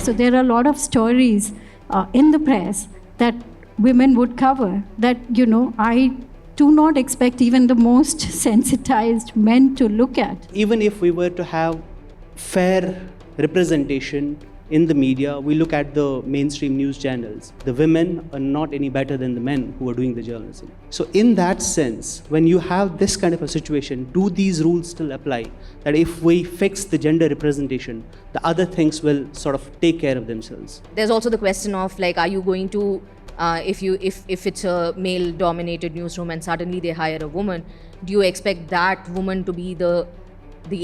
So there are a lot of stories in the press that women would cover that, I do not expect even the most sensitized men to look at. Even if we were to have fair representation in the media, we look at the mainstream news channels. The women are not any better than the men who are doing the journalism. So in that sense, when you have this kind of a situation, do these rules still apply? That if we fix the gender representation, the other things will sort of take care of themselves. There's also the question of like, are you going to, if it's a male-dominated newsroom and suddenly they hire a woman, do you expect that woman to be the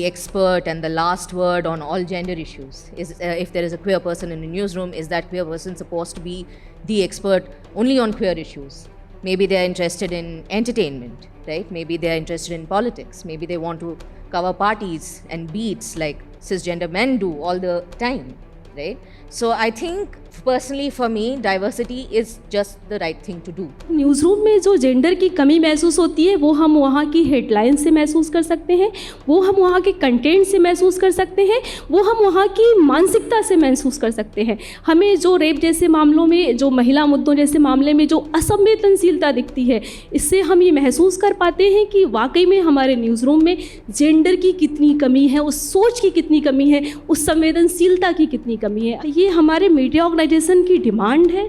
expert and the last word on all gender issues? If there is a queer person in a newsroom, is that queer person supposed to be the expert only on queer issues? Maybe they're interested in entertainment, right? Maybe they're interested in politics. Maybe they want to cover parties and beats like cisgender men do all the time, right? So I think personally for me, diversity is just the right thing to do. Newsroom में जो gender की कमी महसूस होती है वो हम वहाँ की हेडलाइन से महसूस कर सकते हैं, वो हम वहाँ के कंटेंट से महसूस कर सकते हैं, वो हम वहाँ की मानसिकता से महसूस कर सकते हैं. हमें जो रेप जैसे मामलों में, जो महिला मुद्दों जैसे मामले में जो असंवेदनशीलता दिखती है, इससे हम ये महसूस कर पाते हैं कि वाकई में हमारे न्यूज़रूम में जेंडर की कितनी कमी है, उस सोच की कितनी कमी है, उस संवेदनशीलता की कितनी कमी है. ये हमारे मीडिया ऑर्गेनाइजेशन की डिमांड है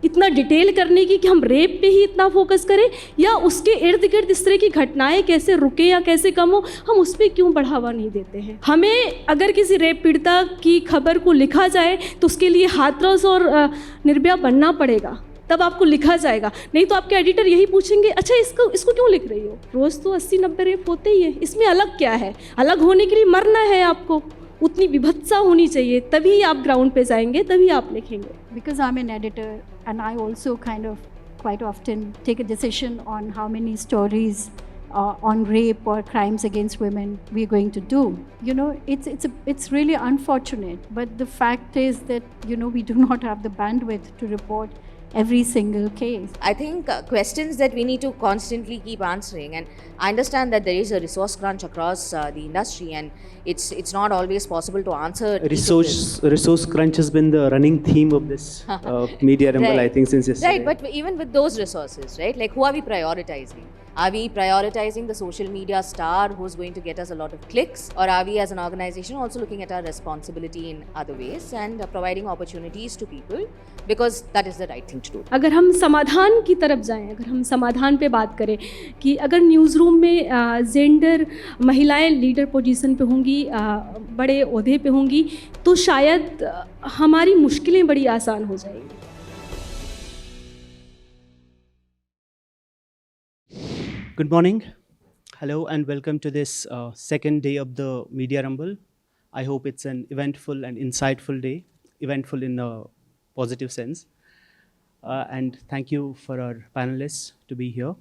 इतना डिटेल करने की कि हम रेप पे ही इतना फोकस करें, या उसके इर्द गिर्द इस तरह की घटनाएं कैसे रुके या कैसे कम हो, हम उस पर क्यों बढ़ावा नहीं देते हैं. हमें अगर किसी रेप पीड़िता की खबर को लिखा जाए तो उसके लिए हाथरस और निर्भया बनना पड़ेगा, तब आपको लिखा जाएगा. नहीं तो आपके एडिटर यही पूछेंगे, अच्छा इसको क्यों लिख रही हो, रोज़ तो 80-90 रेप होते ही है, इसमें अलग क्या है. अलग होने के लिए मरना है आपको, उतनी विभत्सा होनी चाहिए, तभी आप ग्राउंड पे जाएंगे, तभी आप लिखेंगे. Because I'm an editor and I also kind of quite often take a decision on how many stories on rape or crimes against women we're going to do. It's really unfortunate, but the fact is that, we do not have the bandwidth to report every single case. I think questions that we need to constantly keep answering, and I understand that there is a resource crunch across the industry, and it's not always possible to answer. Resource crunch has been the running theme of this media rumble, right. I think, since yesterday. Right, but even with those resources, right, like who are we prioritizing? Are we prioritizing the social media star who's going to get us a lot of clicks? Or are we as an organization also looking at our responsibility in other ways and providing opportunities to people? Because that is the right thing to do. अगर हम समाधान की तरफ जाएं, अगर हम समाधान पे बात करें कि अगर न्यूज़रूम में जेंडर महिलाएं लीडर पोजीशन पे होंगी, बड़े ओहदे पे होंगी, तो शायद हमारी मुश्किलें बड़ी आसान हो जाएंगी. Good morning. Hello and welcome to this second day of the Media Rumble. I hope it's an eventful and insightful day, eventful in a positive sense. And thank you for our panelists to be here.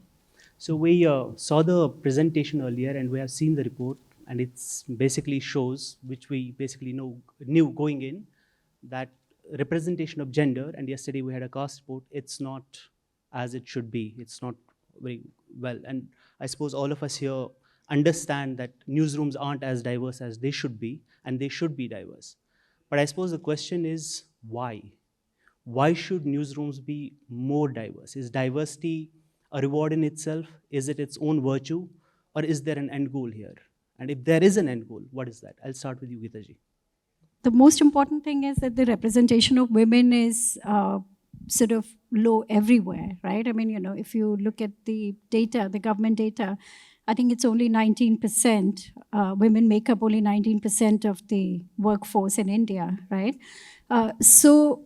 So we saw the presentation earlier and we have seen the report, and it's basically shows, which we basically knew going in, that representation of gender, and yesterday we had a caste report, it's not as it should be. It's not very well, and I suppose all of us here understand that newsrooms aren't as diverse as they should be, and they should be diverse. But I suppose the question is why? Why should newsrooms be more diverse? Is diversity a reward in itself? Is it its own virtue? Or is there an end goal here? And if there is an end goal, what is that? I'll start with you, Geeta ji. The most important thing is that the representation of women is sort of low everywhere, right? I mean, if you look at the data, the government data, I think it's only 19%. Women make up only 19% of the workforce in India, right? So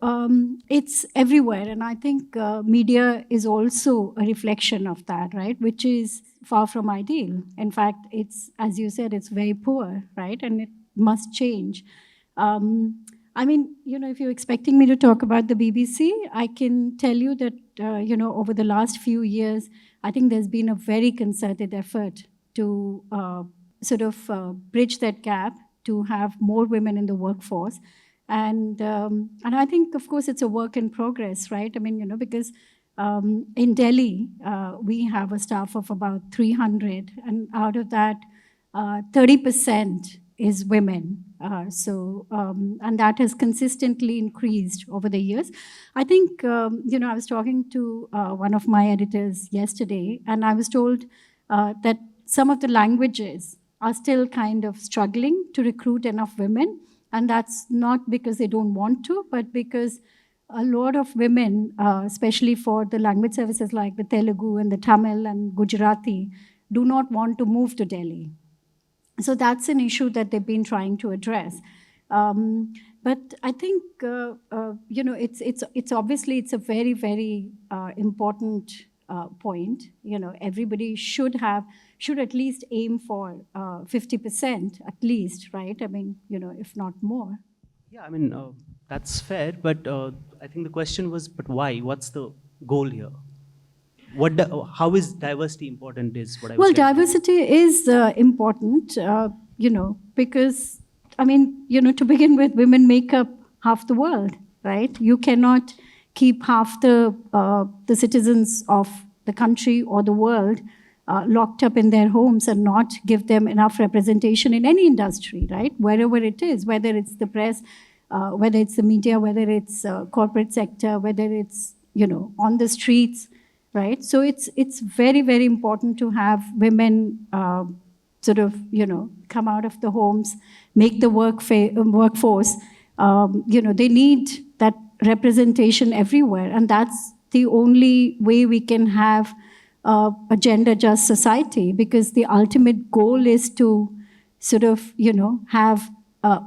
it's everywhere. And I think media is also a reflection of that, right? Which is far from ideal. In fact, it's, as you said, it's very poor, right? And it must change. I mean, if you're expecting me to talk about the BBC, I can tell you that, over the last few years, I think there's been a very concerted effort to sort of bridge that gap, to have more women in the workforce. And I think, of course, it's a work in progress, right? I mean, because in Delhi, we have a staff of about 300, and out of that, 30% is women. And that has consistently increased over the years. I think, I was talking to one of my editors yesterday, and I was told that some of the languages are still kind of struggling to recruit enough women. And that's not because they don't want to, but because a lot of women, especially for the language services like the Telugu and the Tamil and Gujarati, do not want to move to Delhi. So that's an issue that they've been trying to address. But I think, it's obviously, it's a very, very important point. Everybody should at least aim for 50% at least, right? I mean, if not more. Yeah, I mean, that's fair, but I think the question was, but why? What's the goal here? How is diversity important is what I was Well, getting at. diversity is important, because, I mean, to begin with, women make up half the world, right? You cannot keep half the citizens of the country or the world locked up in their homes and not give them enough representation in any industry, right? Wherever it is, whether it's the press, whether it's the media, whether it's corporate sector, whether it's, on the streets, right? So it's very, very important to have women come out of the homes, make the workforce. They need that representation everywhere, and that's the only way we can have a gender-just society, because the ultimate goal is to have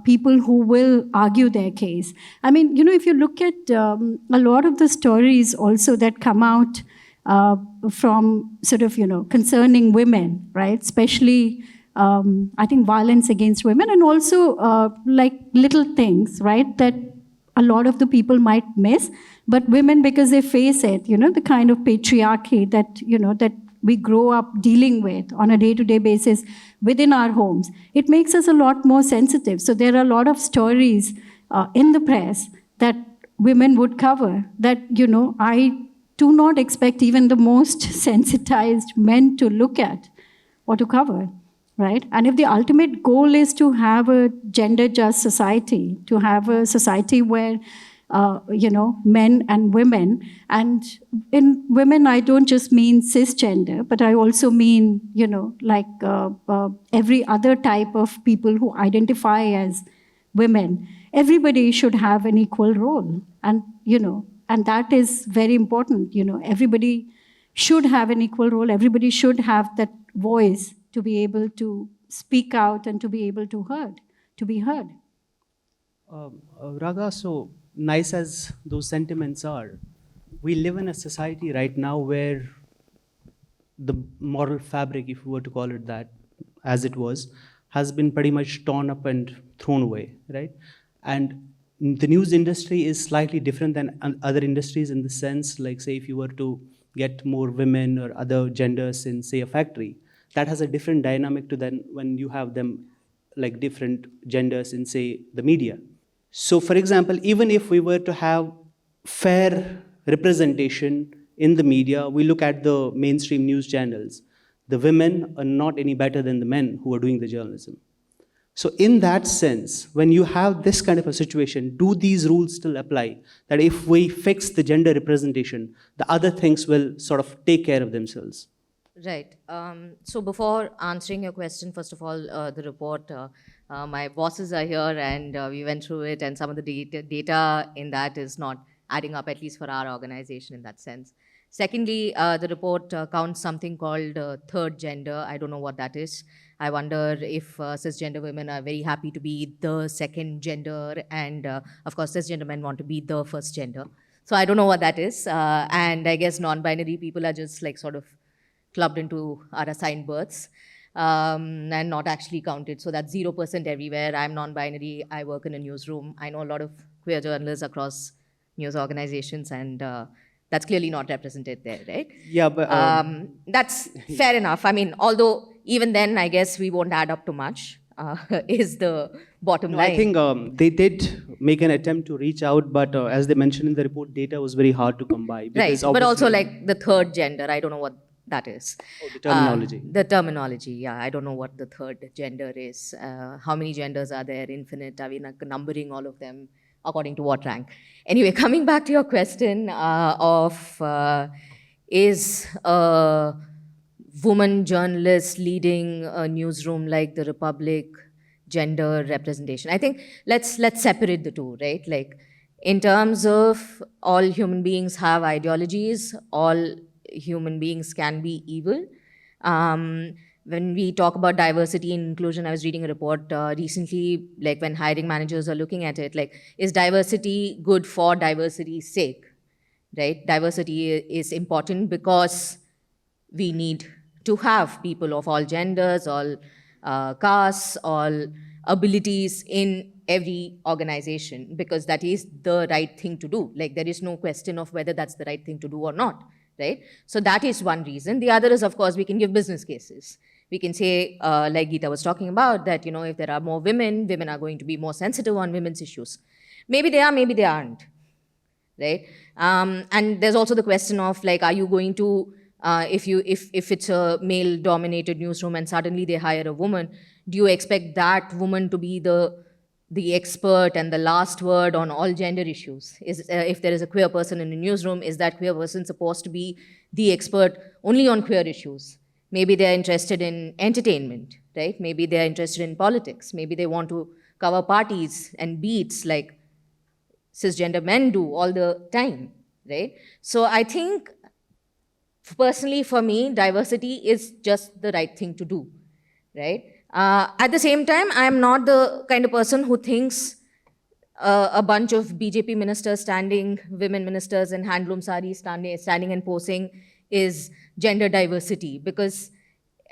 people who will argue their case. I mean, if you look at a lot of the stories also that come out from concerning women, right? Especially, I think, violence against women, and also like little things, right? That a lot of the people might miss, but women, because they face it, the kind of patriarchy that, that we grow up dealing with on a day-to-day basis within our homes, it makes us a lot more sensitive. So there are a lot of stories in the press that women would cover that, I do not expect even the most sensitized men to look at or to cover, right? And if the ultimate goal is to have a gender-just society, to have a society where, men and women, and in women, I don't just mean cisgender, but I also mean, every other type of people who identify as women, everybody should have an equal role. And, and that is very important. Everybody should have an equal role. Everybody should have that voice to be able to speak out and to be able to be heard. Raga, so nice as those sentiments are, we live in a society right now where the moral fabric, if we were to call it that, as it was, has been pretty much torn up and thrown away, right? And the news industry is slightly different than other industries in the sense, like, say, if you were to get more women or other genders in, say, a factory, that has a different dynamic to then when you have them like different genders in, say, the media. So, for example, even if we were to have fair representation in the media, we look at the mainstream news channels, the women are not any better than the men who are doing the journalism. So in that sense, when you have this kind of a situation, do these rules still apply? That if we fix the gender representation, the other things will sort of take care of themselves? Right. So before answering your question, first of all, the report, my bosses are here and we went through it, and some of the data in that is not adding up, at least for our organization in that sense. Secondly, the report counts something called third gender. I don't know what that is. I wonder if cisgender women are very happy to be the second gender, and of course cisgender men want to be the first gender. So I don't know what that is. And I guess non-binary people are just like sort of clubbed into our assigned births and not actually counted. So that's 0% everywhere. I'm non-binary. I work in a newsroom. I know a lot of queer journalists across news organizations, and that's clearly not represented there, right? Yeah, but that's fair enough. I mean, although even then, I guess we won't add up to much, is the bottom line. I think they did make an attempt to reach out, but as they mentioned in the report, data was very hard to come by. Right, but also like the third gender, I don't know what that is. Oh, the terminology. The terminology, yeah. I don't know what the third gender is. How many genders are there? Infinite? Are we numbering all of them according to what rank? Anyway, coming back to your question is a woman journalist leading a newsroom like the Republic gender representation? I think let's separate the two, right? Like, in terms of all human beings have ideologies, all human beings can be evil. When we talk about diversity and inclusion, I was reading a report recently, like when hiring managers are looking at it, like, is diversity good for diversity's sake, right? Diversity is important because we need to have people of all genders, all castes, all abilities in every organization, because that is the right thing to do. Like, there is no question of whether that's the right thing to do or not, right? So that is one reason. The other is, of course, we can give business cases. We can say, like Geeta was talking about, that, you know, if there are more women, women are going to be more sensitive on women's issues. Maybe they are, maybe they aren't, right? And there's also the question of, like, are you going to, if it's a male-dominated newsroom and suddenly they hire a woman, do you expect that woman to be the expert and the last word on all gender issues? If there is a queer person in a newsroom, is that queer person supposed to be the expert only on queer issues? Maybe they're interested in entertainment, right? Maybe they're interested in politics. Maybe they want to cover parties and beats like cisgender men do all the time, right? So I think, personally, for me, diversity is just the right thing to do, right? At the same time, I am not the kind of person who thinks a bunch of BJP ministers women ministers in handloom saris standing and posing is gender diversity, because,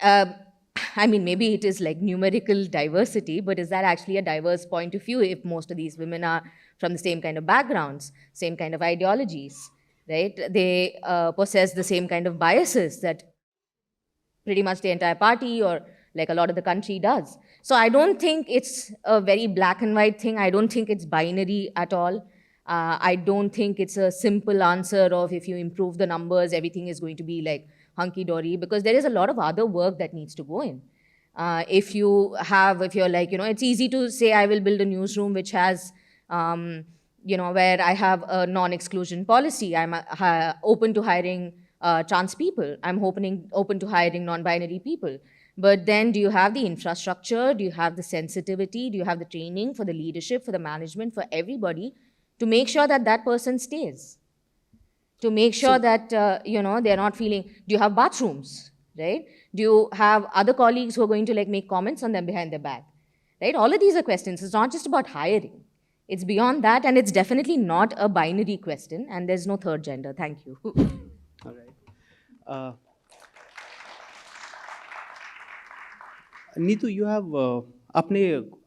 I mean, maybe it is like numerical diversity, but is that actually a diverse point of view if most of these women are from the same kind of backgrounds, same kind of ideologies, right? They possess the same kind of biases that pretty much the entire party or like a lot of the country does. So I don't think it's a very black and white thing. I don't think it's binary at all. I don't think it's a simple answer of if you improve the numbers, everything is going to be like hunky-dory, because there is a lot of other work that needs to go in. If you're like, you know, it's easy to say I will build a newsroom which has, you know, where I have a non-exclusion policy. I'm open to hiring trans people. I'm open to hiring non-binary people. But then, do you have the infrastructure? Do you have the sensitivity? Do you have the training for the leadership, for the management, for everybody to make sure that that person stays? To make sure that, you know, they're not feeling, do you have bathrooms, right? Do you have other colleagues who are going to like make comments on them behind their back, right? All of these are questions. It's not just about hiring. It's beyond that, and it's definitely not a binary question, and there's no third gender. Thank you. All right. Neetu, you have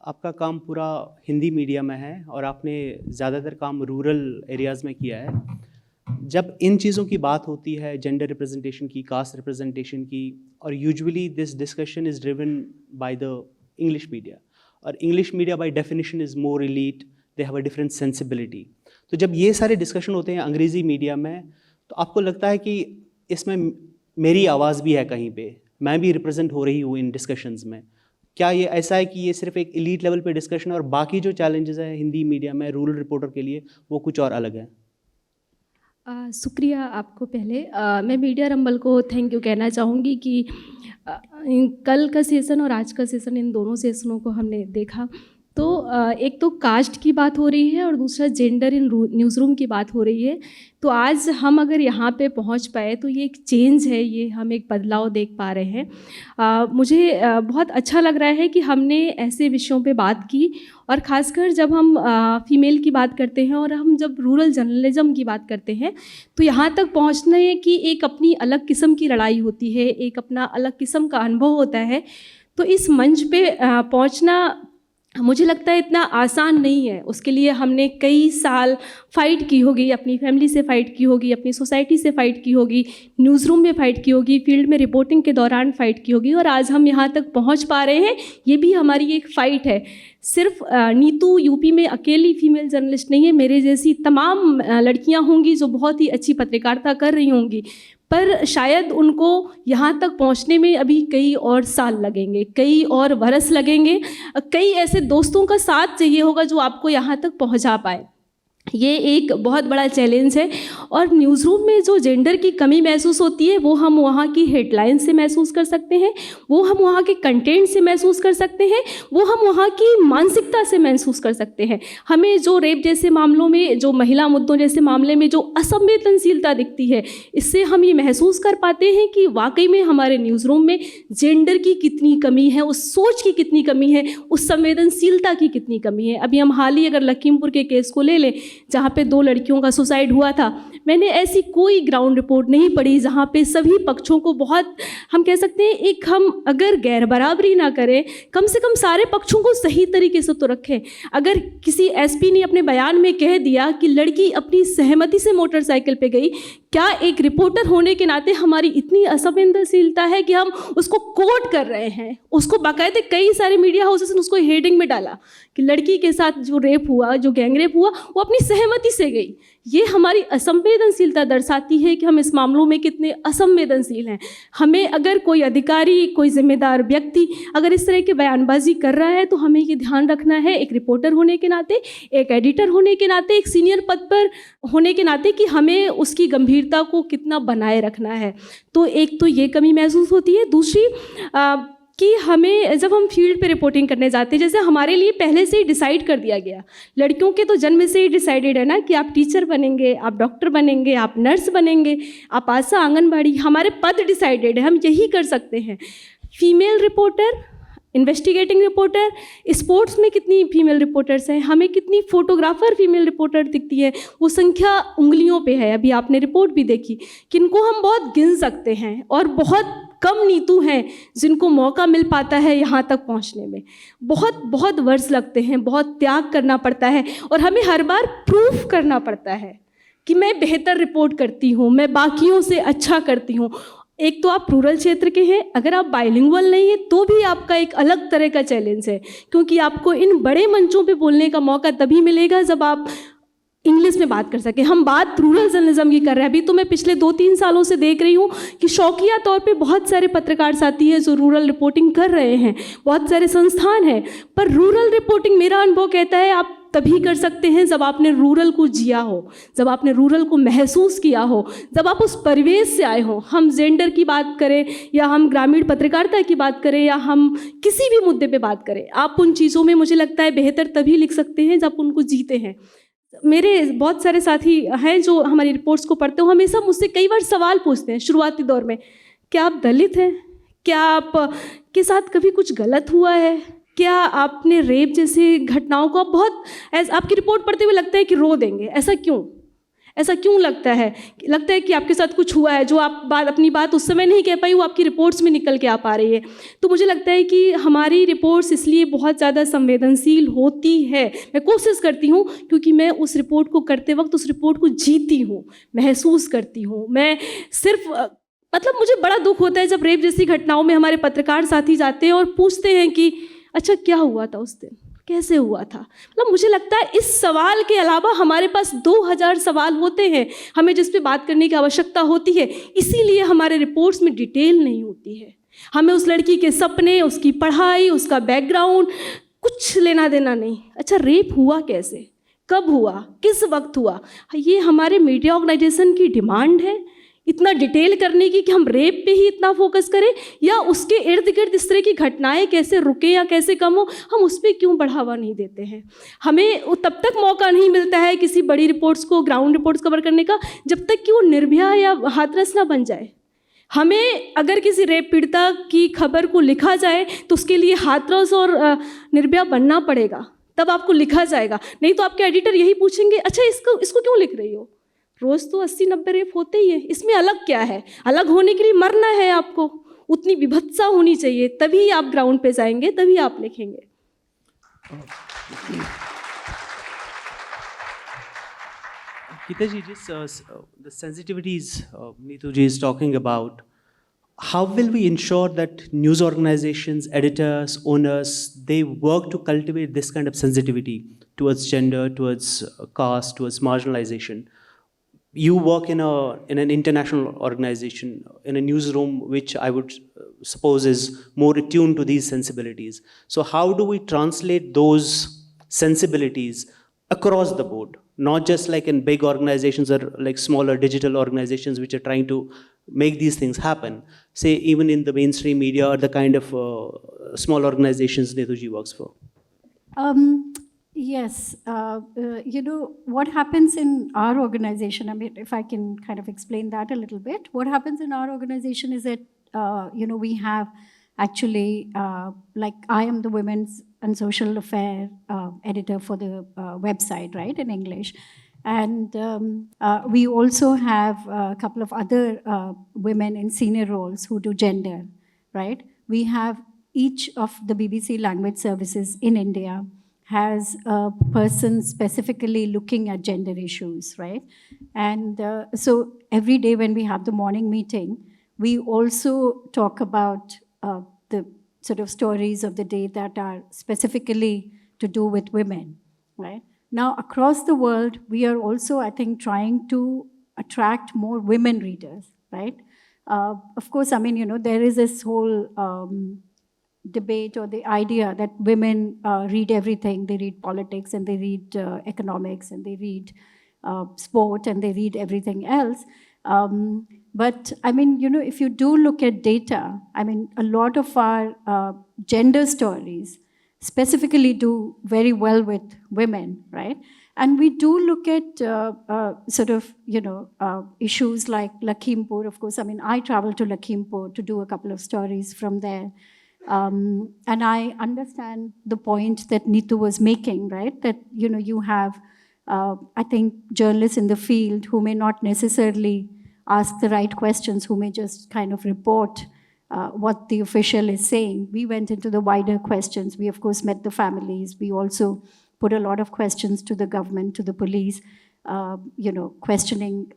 आपका काम पूरा Hindi media में है और आपने ज़्यादातर काम rural areas में किया है। जब इन चीज़ों की बात होती है, जेंडर रिप्रेजेंटेशन की, कास्ट रिप्रेजेंटेशन की, और usually this discussion is driven by the English media, और English media by definition is more elite, they have a different sensibility. तो जब ये सारे डिस्कशन होते हैं अंग्रेज़ी मीडिया में, तो आपको लगता है कि इसमें मेरी आवाज़ भी है कहीं पे, मैं भी रिप्रेजेंट हो रही हूँ इन डिस्कशंस में? क्या ये ऐसा है कि ये सिर्फ एक एलीट लेवल पे डिस्कशन है और बाकी जो चैलेंजेस हैं हिंदी मीडिया में रूरल रिपोर्टर के लिए वो कुछ और अलग है? शुक्रिया आपको। पहले मैं मीडिया रंबल को थैंक यू कहना चाहूँगी कि कल का सेशन और आज का सेशन, इन दोनों सेशनों को हमने देखा तो एक तो कास्ट की बात हो रही है और दूसरा जेंडर इन न्यूज़रूम की बात हो रही है। तो आज हम अगर यहाँ पे पहुँच पाए तो ये एक चेंज है, ये हम एक बदलाव देख पा रहे हैं। मुझे बहुत अच्छा लग रहा है कि हमने ऐसे विषयों पे बात की, और ख़ासकर जब हम फीमेल की बात करते हैं और हम जब रूरल जर्नलिज्म की बात करते हैं तो यहाँ तक पहुँचने की एक अपनी अलग किस्म की लड़ाई होती है, एक अपना अलग किस्म का अनुभव होता है। तो इस मंच पे पहुँचना मुझे लगता है इतना आसान नहीं है। उसके लिए हमने कई साल फ़ाइट की होगी, अपनी फैमिली से फ़ाइट की होगी, अपनी सोसाइटी से फ़ाइट की होगी, न्यूज़रूम में फ़ाइट की होगी, फील्ड में रिपोर्टिंग के दौरान फ़ाइट की होगी, और आज हम यहाँ तक पहुँच पा रहे हैं। ये भी हमारी एक फ़ाइट है। सिर्फ नीतू यूपी में अकेली फीमेल जर्नलिस्ट नहीं है, मेरे जैसी तमाम लड़कियां होंगी जो बहुत ही अच्छी पत्रकारिता कर रही होंगी, पर शायद उनको यहाँ तक पहुँचने में अभी कई और साल लगेंगे, कई और बरस लगेंगे, कई ऐसे दोस्तों का साथ चाहिए होगा जो आपको यहाँ तक पहुँचा पाए। ये एक बहुत बड़ा चैलेंज है। और न्यूज़रूम में जो जेंडर की कमी महसूस होती है वो हम वहाँ की हेडलाइन से महसूस कर सकते हैं, वो हम वहाँ के कंटेंट से महसूस कर सकते हैं, वो हम वहाँ की मानसिकता से महसूस कर सकते हैं। हमें जो रेप जैसे मामलों में, जो महिला मुद्दों जैसे मामले में जो असंवेदनशीलता दिखती है, इससे हम ये महसूस कर पाते हैं कि वाकई में हमारे न्यूज़रूम में जेंडर की कितनी कमी है, उस सोच की कितनी कमी है, उस संवेदनशीलता की कितनी कमी है। अभी हम हाल ही अगर लखीमपुर के केस को ले लें जहाँ पे 2 लड़कियों का सुसाइड हुआ था, मैंने ऐसी कोई ग्राउंड रिपोर्ट नहीं पढ़ी जहाँ पे सभी पक्षों को बहुत, हम कह सकते हैं, एक हम अगर गैर बराबरी ना करें, कम से कम सारे पक्षों को सही तरीके से तो रखें। अगर किसी एसपी ने अपने बयान में कह दिया कि लड़की अपनी सहमति से मोटरसाइकिल पे गई, क्या एक रिपोर्टर होने के नाते हमारी इतनी असंवेदनशीलता है कि हम उसको कोट कर रहे हैं? उसको बाकायदे कई सारे मीडिया हाउसेस ने उसको हेडिंग में डाला कि लड़की के साथ जो रेप हुआ, जो गैंग रेप हुआ, वो अपनी सहमति से गई। ये हमारी असंवेदनशीलता दर्शाती है कि हम इस मामलों में कितने असंवेदनशील हैं। हमें अगर कोई अधिकारी, कोई जिम्मेदार व्यक्ति अगर इस तरह की बयानबाजी कर रहा है तो हमें ये ध्यान रखना है, एक रिपोर्टर होने के नाते, एक एडिटर होने के नाते, एक सीनियर पद पर होने के नाते, कि हमें उसकी गंभीरता को कितना बनाए रखना है। तो एक तो ये कमी महसूस होती है। दूसरी कि हमें जब हम फील्ड पे रिपोर्टिंग करने जाते हैं, जैसे हमारे लिए पहले से ही डिसाइड कर दिया गया, लड़कियों के तो जन्म से ही डिसाइडेड है ना कि आप टीचर बनेंगे, आप डॉक्टर बनेंगे, आप नर्स बनेंगे, आप आशा, आंगनबाड़ी, हमारे पद डिसाइडेड है, हम यही कर सकते हैं। Female reporter, investigating reporter, sports में कितनी फीमेल रिपोर्टर्स हैं, हमें कितनी फोटोग्राफर फीमेल रिपोर्टर दिखती है, वो संख्या उंगलियों पे है। अभी आपने रिपोर्ट भी देखी, किनको हम बहुत गिन सकते हैं, और बहुत कम नीतू हैं जिनको मौका मिल पाता है यहाँ तक पहुँचने में। बहुत बहुत वर्ष लगते हैं, बहुत त्याग करना पड़ता है, और हमें हर बार प्रूफ करना पड़ता है कि मैं बेहतर रिपोर्ट करती हूँ, मैं बाकियों से अच्छा करती हूँ। एक तो आप रूरल क्षेत्र के हैं, अगर आप बाइलिंगुअल नहीं है तो भी आपका एक अलग तरह का चैलेंज है, क्योंकि आपको इन बड़े मंचों पे बोलने का मौका तभी मिलेगा जब आप इंग्लिश में बात कर सकें। हम बात रूरल जर्नलिज्म की कर रहे हैं। अभी तो मैं पिछले 2-3 सालों से देख रही हूँ कि शौकिया तौर पे बहुत सारे पत्रकार साथी हैं जो रूरल रिपोर्टिंग कर रहे हैं, बहुत सारे संस्थान हैं, पर रूरल रिपोर्टिंग, मेरा अनुभव कहता है, आप तभी कर सकते हैं जब आपने रूरल को जिया हो, जब आपने रूरल को महसूस किया हो, जब आप उस परिवेश से आए हो। हम जेंडर की बात करें या हम ग्रामीण पत्रकारिता की बात करें या हम किसी भी मुद्दे पे बात करें, आप उन चीज़ों में, मुझे लगता है, बेहतर तभी लिख सकते हैं जब उनको जीते हैं। मेरे बहुत सारे साथी हैं जो हमारी रिपोर्ट्स को पढ़ते हो, हमेशा मुझसे कई बार सवाल पूछते हैं शुरुआती दौर में, क्या आप दलित हैं, क्या आप के साथ कभी कुछ गलत हुआ है, क्या आपने रेप जैसे घटनाओं को, आप बहुत आपकी रिपोर्ट पढ़ते हुए लगता है कि रो देंगे। ऐसा क्यों लगता है? लगता है कि आपके साथ कुछ हुआ है, जो आप अपनी बात उस समय नहीं कह पाई, वो आपकी रिपोर्ट्स में निकल के आ पा रही है। तो मुझे लगता है कि हमारी रिपोर्ट्स इसलिए बहुत ज़्यादा संवेदनशील होती है। मैं कोशिश करती हूँ, क्योंकि मैं उस रिपोर्ट को करते वक्त उस रिपोर्ट को जीती हूँ, महसूस करती हूँ। मैं सिर्फ, मतलब मुझे बड़ा दुख होता है जब रेप जैसी घटनाओं में हमारे पत्रकार साथी जाते हैं और पूछते हैं कि अच्छा क्या हुआ था उस दिन, कैसे हुआ था। मतलब मुझे लगता है इस सवाल के अलावा हमारे पास 2000 सवाल होते हैं हमें जिस पे बात करने की आवश्यकता होती है, इसीलिए हमारे रिपोर्ट्स में डिटेल नहीं होती है। हमें उस लड़की के सपने, उसकी पढ़ाई, उसका बैकग्राउंड कुछ लेना देना नहीं। अच्छा रेप हुआ कैसे, कब हुआ, किस वक्त हुआ, ये हमारे मीडिया ऑर्गेनाइजेशन की डिमांड है इतना डिटेल करने की कि हम रेप पे ही इतना फोकस करें, या उसके इर्द गिर्द इस तरह की घटनाएं कैसे रुके या कैसे कम हो, हम उस पर क्यों बढ़ावा नहीं देते हैं। हमें तब तक मौका नहीं मिलता है किसी बड़ी रिपोर्ट्स को, ग्राउंड रिपोर्ट्स कवर करने का, जब तक कि वो निर्भया या हाथरस ना बन जाए। हमें अगर किसी रेप पीड़िता की खबर को लिखा जाए तो उसके लिए हाथरस और निर्भया बनना पड़ेगा, तब आपको लिखा जाएगा। नहीं तो आपके एडिटर यही पूछेंगे, अच्छा इसको क्यों लिख रही हो, रोज़ तो 80-90 रेप होते ही है, इसमें अलग क्या है। अलग होने के लिए मरना है आपको, उतनी विभत्सा होनी चाहिए, तभी आप ग्राउंड पे जाएंगे, तभी आप लिखेंगे। Geeta ji, just the sensitivities Neetu ji is talking about, how will we ensure that news organizations, editors, owners, they work to cultivate this kind of sensitivity towards gender, towards caste, towards marginalization? You work in an international organization, in a newsroom, which I would suppose is more attuned to these sensibilities. So how do we translate those sensibilities across the board, not just like in big organizations or like smaller digital organizations which are trying to make these things happen, say even in the mainstream media or the kind of small organizations Neetuji works for? Yes, what happens in our organization, I mean, if I can kind of explain that a little bit, what happens in our organization is that, we have actually, like I am the Women's and Social Affair editor for the website, right, in English. And we also have a couple of other women in senior roles who do gender, right? We have each of the BBC language services in India has a person specifically looking at gender issues, right? And so every day when we have the morning meeting, we also talk about the sort of stories of the day that are specifically to do with women, right? Now, across the world, we are also, I think, trying to attract more women readers, right? Of course, I mean, there is this whole debate or the idea that women read everything. They read politics and they read economics and they read sport and they read everything else. But I mean, if you do look at data, I mean, a lot of our gender stories specifically do very well with women, right? And we do look at sort of, issues like Lakhimpur. Of course, I mean, I traveled to Lakhimpur to do a couple of stories from there. And I understand the point that Neetu was making, right? That, you have, I think, journalists in the field who may not necessarily ask the right questions, who may just kind of report what the official is saying. We went into the wider questions. We, of course, met the families. We also put a lot of questions to the government, to the police, questioning,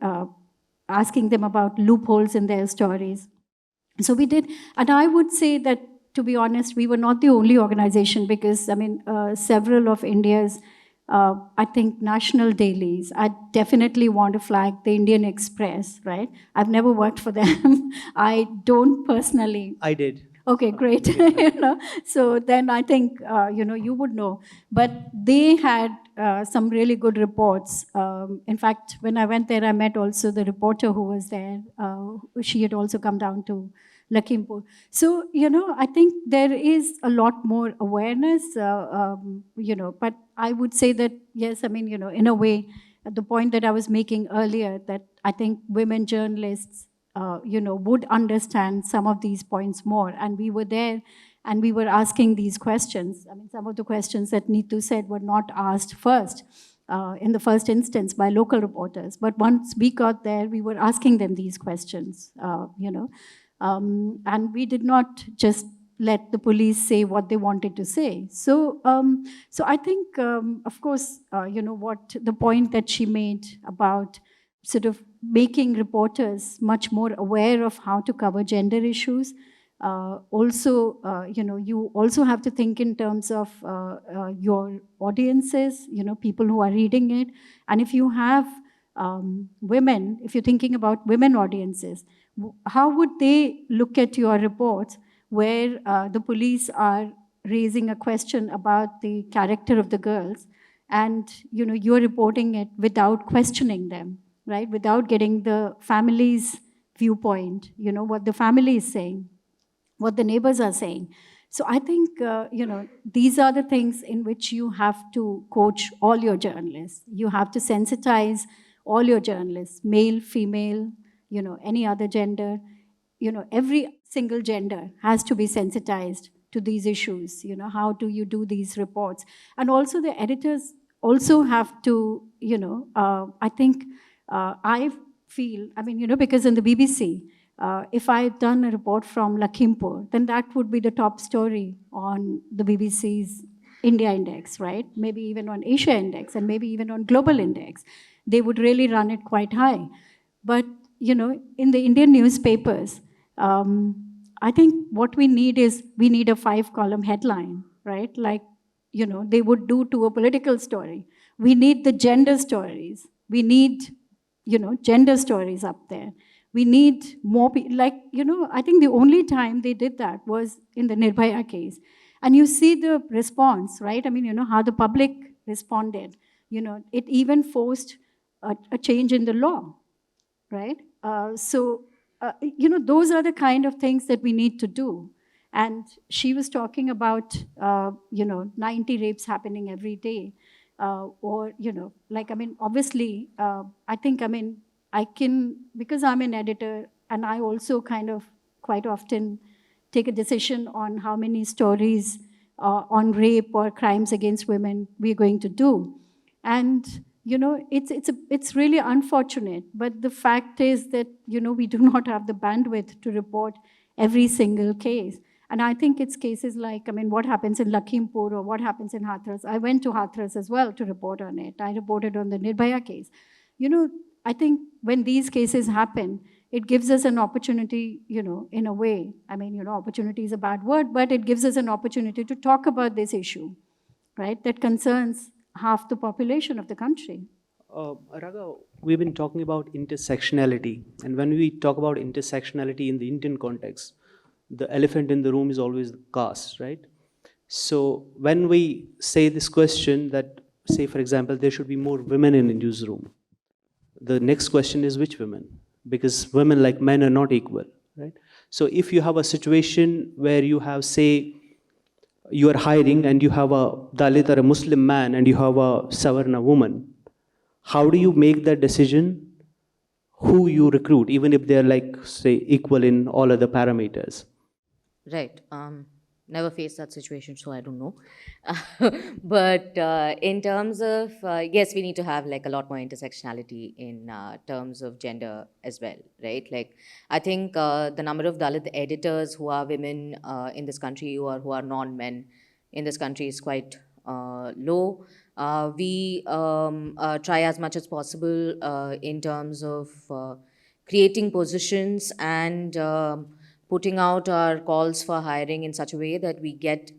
asking them about loopholes in their stories. So we did, and I would say that, to be honest, we were not the only organization because, I mean, several of India's, I think, national dailies, I definitely want to flag the Indian Express, right? I've never worked for them. I don't personally. I did. Okay, great. So then I think, you would know. But they had some really good reports. In fact, when I went there, I met also the reporter who was there. She had also come down to Lakhimpur. So, I think there is a lot more awareness, but I would say that, yes, I mean, in a way, the point that I was making earlier, that I think women journalists, would understand some of these points more. And we were there and we were asking these questions. I mean, some of the questions that Neetu said were not asked first, in the first instance by local reporters. But once we got there, we were asking them these questions, and we did not just let the police say what they wanted to say. So, so I think, of course, what the point that she made about sort of making reporters much more aware of how to cover gender issues. Also, you also have to think in terms of your audiences, people who are reading it. And if you have women, if you're thinking about women audiences, how would they look at your reports where the police are raising a question about the character of the girls and, you're reporting it without questioning them, right? Without getting the family's viewpoint, what the family is saying, what the neighbors are saying. So I think, these are the things in which you have to coach all your journalists. You have to sensitize all your journalists, male, female, any other gender. Every single gender has to be sensitized to these issues. How do you do these reports? And also the editors also have to, I think, I feel, I mean, because in the BBC, if I had done a report from Lakhimpur, then that would be the top story on the BBC's India Index, right? Maybe even on Asia Index and maybe even on Global Index. They would really run it quite high. But, in the Indian newspapers, I think what we need is we need a 5-column headline, right? Like, they would do to a political story. We need the gender stories. We need, gender stories up there. We need more people. Like, I think the only time they did that was in the Nirbhaya case. And you see the response, right? I mean, how the public responded. It even forced a change in the law, right? Those are the kind of things that we need to do. And she was talking about, 90 rapes happening every day. Obviously, I can, because I'm an editor, and I also kind of quite often take a decision on how many stories on rape or crimes against women we're going to do. And it's really unfortunate, but the fact is that we do not have the bandwidth to report every single case. And I think it's cases like, what happens in Lakhimpur or what happens in Hathras. I went to Hathras as well to report on it. I reported on the Nirbhaya case. I think when these cases happen, it gives us an opportunity, in a way. Opportunity is a bad word, but it gives us an opportunity to talk about this issue, right, that concerns half the population of the country. Raga, we've been talking about intersectionality. And when we talk about intersectionality in the Indian context, the elephant in the room is always the caste, right? So when we say this question that, say, for example, there should be more women in the newsroom, the next question is which women? Because women, like men, are not equal, right? So if you have a situation where you have, say, you are hiring and you have a Dalit or a Muslim man and you have a Savarna woman, how do you make that decision who you recruit, even if they're like, say, equal in all other parameters? Right. Never faced that situation, so I don't know. But in terms of, yes, we need to have like a lot more intersectionality in terms of gender as well, right? Like, I think the number of Dalit editors who are women in this country or who are non-men in this country is quite low. We try as much as possible in terms of creating positions and putting out our calls for hiring in such a way that we get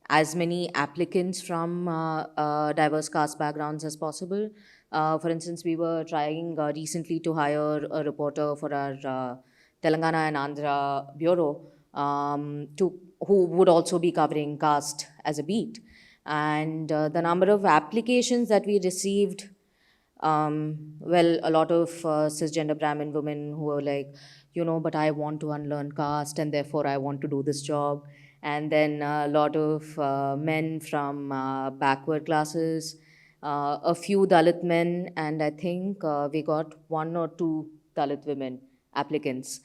as many applicants from diverse caste backgrounds as possible. For instance, we were trying recently to hire a reporter for our Telangana and Andhra bureau who would also be covering caste as a beat. And the number of applications that we received, a lot of cisgender Brahmin women who were like, but I want to unlearn caste and therefore I want to do this job. And then a lot of men from backward classes, a few Dalit men, and I think we got 1 or 2 Dalit women applicants.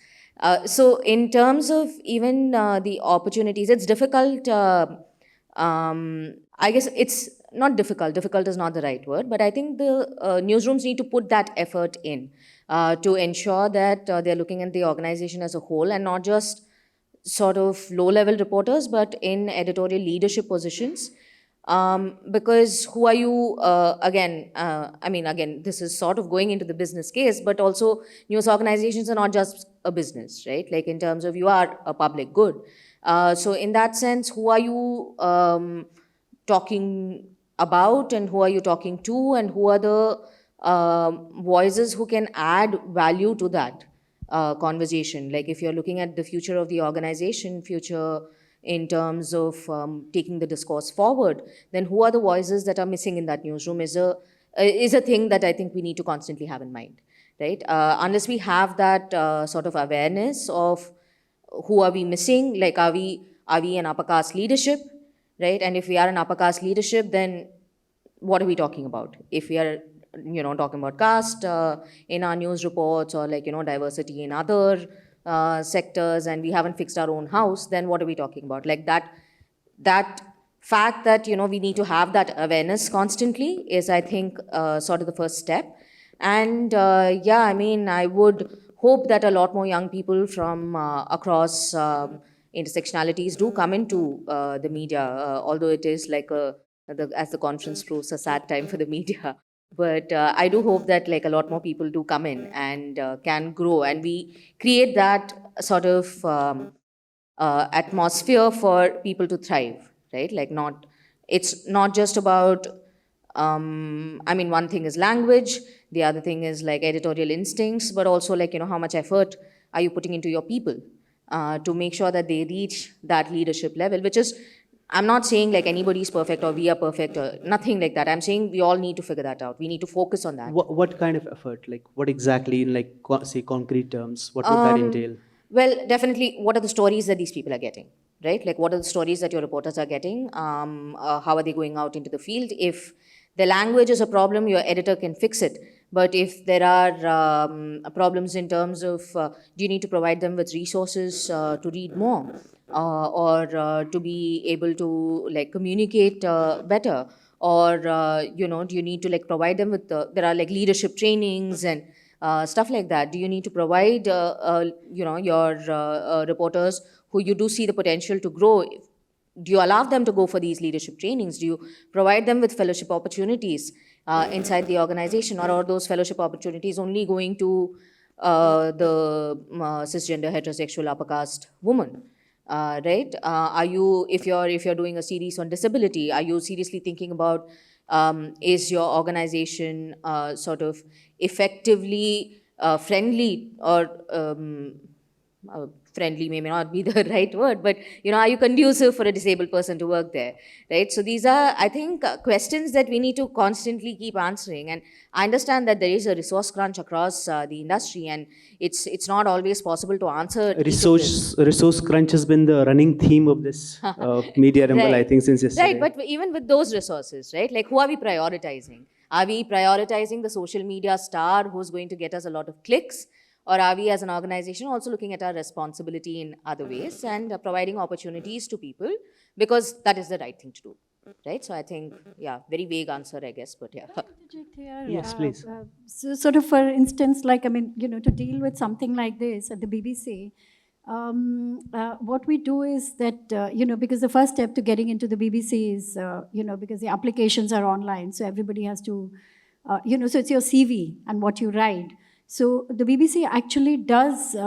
So in terms of even the opportunities, it's difficult. I guess it's not difficult. Difficult is not the right word, but I think the newsrooms need to put that effort in to ensure that they're looking at the organization as a whole and not just sort of low-level reporters, but in editorial leadership positions. Because who are you, again, this is sort of going into the business case, but also news organizations are not just a business, right? Like in terms of you are a public good. So in that sense, who are you talking about and who are you talking to and who are the voices who can add value to that conversation? Like if you're looking at the future of the organization, future in terms of taking the discourse forward, then who are the voices that are missing in that newsroom is a thing that I think we need to constantly have in mind, right? Unless we have that sort of awareness of who are we missing, like are we an upper caste leadership, right? And if we are an upper caste leadership, then what are we talking about? If we are talking about caste in our news reports or like diversity in other sectors, and we haven't fixed our own house, then what are we talking about? Like that fact that we need to have that awareness constantly is, I think, sort of the first step. And I would hope that a lot more young people from across intersectionalities do come into the media, although it is like as the conference proves, a sad time for the media. But I do hope that like a lot more people do come in and can grow, and we create that sort of atmosphere for people to thrive, right? Like not, it's not just about, I mean, one thing is language, the other thing is like editorial instincts, but also like, you know, how much effort are you putting into your people to make sure that they reach that leadership level, which is, I'm not saying like anybody's perfect or we are perfect or nothing like that. I'm saying we all need to figure that out. We need to focus on that. What kind of effort? Like what exactly, in like say concrete terms, what would that entail? Well, definitely, what are the stories that these people are getting, right? Like, what are the stories that your reporters are getting? How are they going out into the field? If the language is a problem, your editor can fix it. But if there are problems in terms of, do you need to provide them with resources to read more, or to be able to like communicate better, or you know, do you need to like provide them with there are like leadership trainings and stuff like that. Do you need to provide, you know, your reporters who you do see the potential to grow? Do you allow them to go for these leadership trainings? Do you provide them with fellowship opportunities inside the organization, or are those fellowship opportunities only going to the cisgender heterosexual upper caste woman? Right? Are you, if you're doing a series on disability, are you seriously thinking about is your organization sort of effectively friendly, or friendly may not be the right word, but you know, are you conducive for a disabled person to work there, right? So these are, I think, questions that we need to constantly keep answering. And I understand that there is a resource crunch across the industry, and it's not always possible to answer Resource crunch has been the running theme of this media rumble, Right. I think, since yesterday. Right, but even with those resources, right? Like, who are we prioritizing? Are we prioritizing the social media star who's going to get us a lot of clicks? Or are we as an organization also looking at our responsibility in other ways and providing opportunities to people, because that is the right thing to do, right? So I think, yeah, very vague answer, I guess, but yeah. Interject here. Yes, please. So sort of, for instance, like, I mean, you know, to deal with something like this at the BBC, what we do is that, you know, because the first step to getting into the BBC is, you know, because the applications are online, so everybody has to, you know, so it's your CV and what you write. So the BBC actually does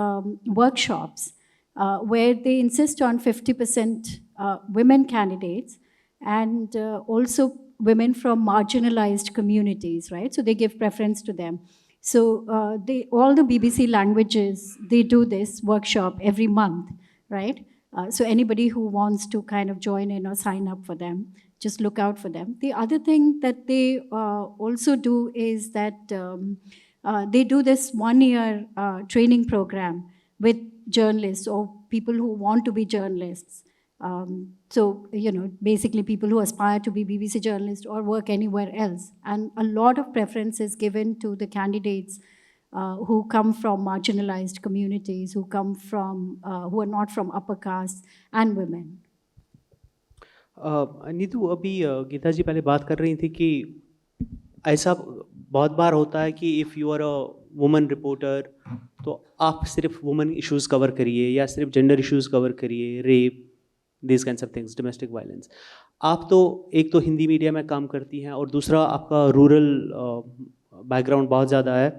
workshops where they insist on 50% women candidates, and also women from marginalized communities, right? So they give preference to them. So all the BBC languages, they do this workshop every month, right? So anybody who wants to kind of join in or sign up for them, just look out for them. The other thing that they also do is that they do this 1-year training program with journalists or people who want to be journalists. So, you know, basically people who aspire to be BBC journalists or work anywhere else. And a lot of preference is given to the candidates who come from marginalized communities, who come from, who are not from upper caste, and women. Neetu, अभी गीता जी पहले बात कर रही थी कि ऐसा बहुत बार होता है कि if you are a woman reporter तो आप सिर्फ वुमन इश्यूज़ कवर करिए या सिर्फ जेंडर इश्यूज़ कवर करिए, rape, this kinds of things, domestic violence. आप तो एक तो हिंदी मीडिया में काम करती हैं और दूसरा आपका रूरल बैकग्राउंड बहुत ज़्यादा है,